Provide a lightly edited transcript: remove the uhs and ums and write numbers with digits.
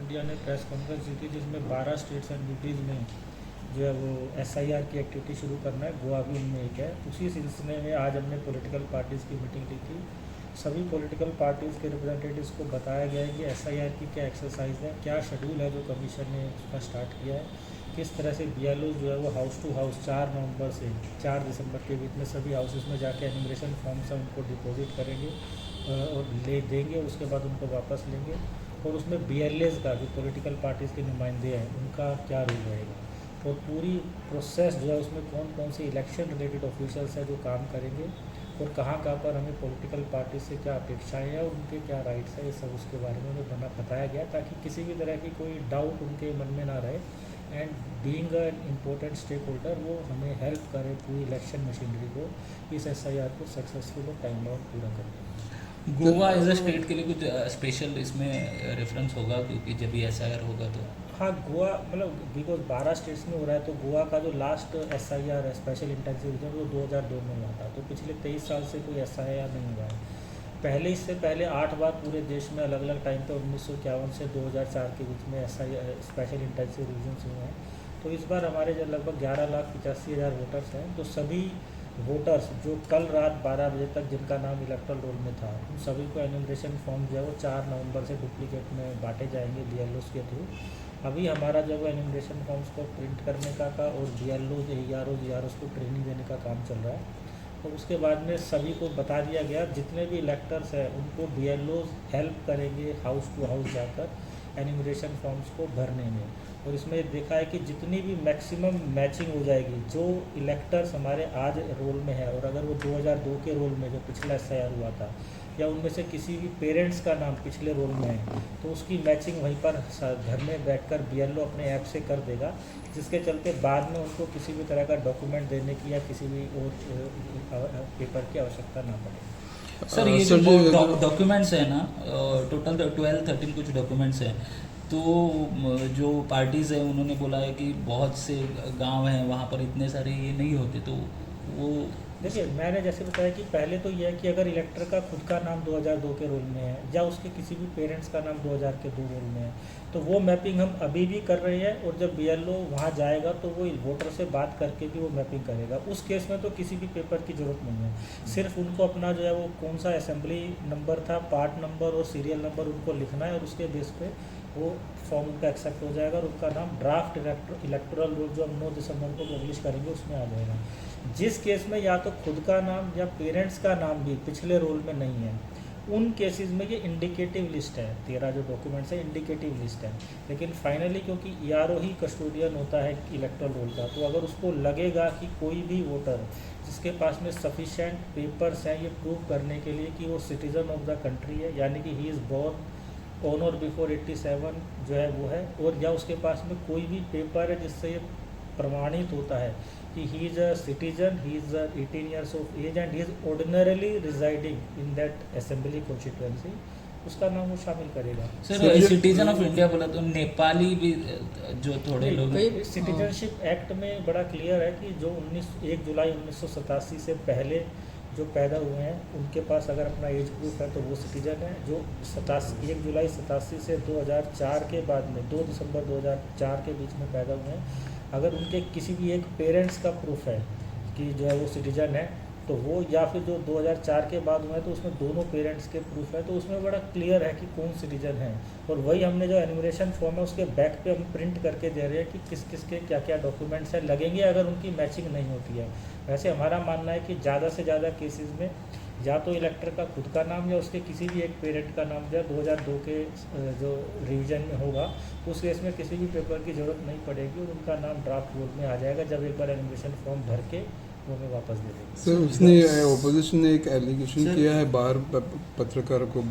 India ने press conference दी थी जिसमें 12 स्टेट्स एंड यूटीज़ में जो है वो एसआईआर की एक्टिविटी शुरू करना है। गोवा भी उनमें एक है। उसी सिलसिले में आज हमने पॉलिटिकल पार्टीज़ की मीटिंग ली थी। सभी पॉलिटिकल पार्टीज़ के रिप्रेजेंटेटिव्स को बताया गया है कि एसआईआर की क्या एक्सरसाइज है, क्या शेड्यूल है जो कमीशन ने उसका स्टार्ट किया है, किस तरह से बीएलओ जो है वो हाउस टू हाउस 4 नवंबर से 4 दिसंबर के बीच में सभी हाउसेस में जाके एनिमरेशन फॉर्म्स हैं उनको डिपॉजिट करेंगे और ले देंगे, उसके बाद उनको वापस लेंगे। और उसमें बीएलएस का जो पॉलिटिकल पार्टीज़ के नुमाइंदे हैं उनका क्या रोल रहेगा और पूरी प्रोसेस जो है उसमें कौन कौन से इलेक्शन रिलेटेड ऑफिशियल्स हैं जो काम करेंगे और कहाँ कहाँ पर हमें पॉलिटिकल पार्टी से क्या अपेक्षाएं हैं और उनके क्या राइट्स हैं, ये सब उसके बारे में हमें बताया गया ताकि किसी भी तरह की कोई डाउट उनके मन में ना रहे। And being an important stake holder वो हमें हेल्प करे पूरी इलेक्शन मशीनरी को इस एसआईआर को सक्सेसफुल और टाइम बाउंड पूरा करने। गोवा एज अ स्टेट के लिए कुछ स्पेशल इसमें रेफरेंस होगा क्योंकि जब भी एसआईआर होगा तो हाँ, गोवा मतलब बिकॉज 12 स्टेट्स में हो रहा है तो गोवा का जो लास्ट एसआईआर है स्पेशल इंटेंसिव रीजन वो 2002 में हुआ था। तो पिछले 23 साल से कोई एसआईआर नहीं हुआ है। पहले इससे पहले 8 बार पूरे देश में अलग अलग टाइम पे 1951 से 2004 के बीच में एसआईआर स्पेशल इंटेंसिव रीजन्स हुए हैं। तो इस बार हमारे जो लगभग 11,85,000 वोटर्स हैं तो सभी वोटर्स जो कल रात 12 बजे तक जिनका नाम इलेक्टोरल रोल में था उन सभी को एनुमरेशन फॉर्म जो है वो 4 नवंबर से डुप्लीकेट में बांटे जाएंगे बीएलओस के थ्रू। अभी हमारा जो है एनुमरेशन फॉर्म्स को प्रिंट करने का और बीएलओ एआरओ को ट्रेनिंग देने का काम चल रहा है। और उसके बाद में सभी को बता दिया गया जितने भी इलेक्टर्स हैं उनको बीएलओ हेल्प करेंगे हाउस टू हाउस जाकर एनुमरेशन फॉर्म्स को भरने में। और इसमें देखा है कि जितनी भी मैक्सिमम मैचिंग हो जाएगी जो इलेक्टर्स हमारे आज रोल में है और अगर वो 2002 के रोल में जो पिछला एसआईआर हुआ था या उनमें से किसी भी पेरेंट्स का नाम पिछले रोल में है तो उसकी मैचिंग वहीं पर घर में बैठकर बीएलओ अपने ऐप से कर देगा, जिसके चलते बाद में उनको किसी भी तरह का डॉक्यूमेंट देने की या किसी भी और पेपर की आवश्यकता ना पड़े। सर ये जो डॉक्यूमेंट्स है ना टोटल 12-13 कुछ डॉक्यूमेंट्स हैं तो जो पार्टीज़ है उन्होंने बोला है कि बहुत से गांव हैं वहाँ पर इतने सारे ये नहीं होते तो वो देखिए मैंने जैसे बताया कि पहले तो यह है कि अगर इलेक्टर का खुद का नाम 2002 के रोल में है या उसके किसी भी पेरेंट्स का नाम 2000 के 2 रोल में है तो वो मैपिंग हम अभी भी कर रहे हैं और जब बीएलओ वहाँ जाएगा तो वो वोटर से बात करके भी वो मैपिंग करेगा। उस केस में तो किसी भी पेपर की ज़रूरत नहीं है, सिर्फ उनको अपना जो है वो कौन सा असेंबली नंबर था, पार्ट नंबर और सीरियल नंबर उनको लिखना है और उसके बेस पे वो फॉर्म उनका एक्सेप्ट हो जाएगा और उनका नाम ड्राफ्ट इलेक्टोरल रोल जो हम 9 दिसंबर को पब्लिश करेंगे उसमें आ जाएगा। जिस केस में या तो खुद का नाम या पेरेंट्स का नाम भी पिछले रोल में नहीं है उन केसेस में ये इंडिकेटिव लिस्ट है, 13 जो डॉक्यूमेंट्स है इंडिकेटिव लिस्ट है। लेकिन फाइनली क्योंकि ईआरओ ही कस्टोडियन होता है इलेक्टोरल रोल का तो अगर उसको लगेगा कि कोई भी वोटर जिसके पास में सफिशेंट पेपर्स हैं ये प्रूव करने के लिए कि वो सिटीज़न ऑफ द कंट्री है यानी कि ही इज़ बोर्न ऑन और बिफोर 87 जो है वो है और या उसके पास में कोई भी पेपर है जिससे ये प्रमाणित होता है कि he is a citizen, he is 18 years of age and he is ordinarily residing in that assembly constituency, उसका नाम वो शामिल करेगा। सर सिटीजन ऑफ इंडिया बोला तो नेपाली भी जो थोड़े लोग सिटीजनशिप एक्ट में बड़ा क्लियर है कि जो 1 जुलाई 1987 से पहले जो पैदा हुए हैं उनके पास अगर अपना एज प्रूफ है तो वो सिटीजन है। जो 1 जुलाई 87 से 2004 के बाद में 2 दिसंबर 2004 के बीच में पैदा हुए हैं अगर उनके किसी भी एक पेरेंट्स का प्रूफ है कि जो है वो सिटीजन है तो वो या फिर जो 2004 के बाद हुए हैं तो उसमें दोनों पेरेंट्स के प्रूफ है तो उसमें बड़ा क्लियर है कि कौन सिटीजन है। और वही हमने जो एनुमरेशन फॉर्म है उसके बैक पे हम प्रिंट करके दे रहे हैं कि किस किस के क्या क्या डॉक्यूमेंट्स हैं लगेंगे अगर उनकी मैचिंग नहीं होती है। वैसे हमारा मानना है कि ज़्यादा से ज़्यादा केसेस में या तो इलेक्टर का खुद का नाम या उसके किसी भी एक पेरेंट का नाम जो 2002 के जो रिवीजन में होगा उस केस में किसी भी पेपर की ज़रूरत नहीं पड़ेगी और उनका नाम ड्राफ्ट रोल में आ जाएगा जब एक बार एनुमरेशन फॉर्म भर के वो हमें वापस दे देंगे। सर उसने ऑपोजिशन ने एक एलिगेशन किया है बाहर पत्रकार को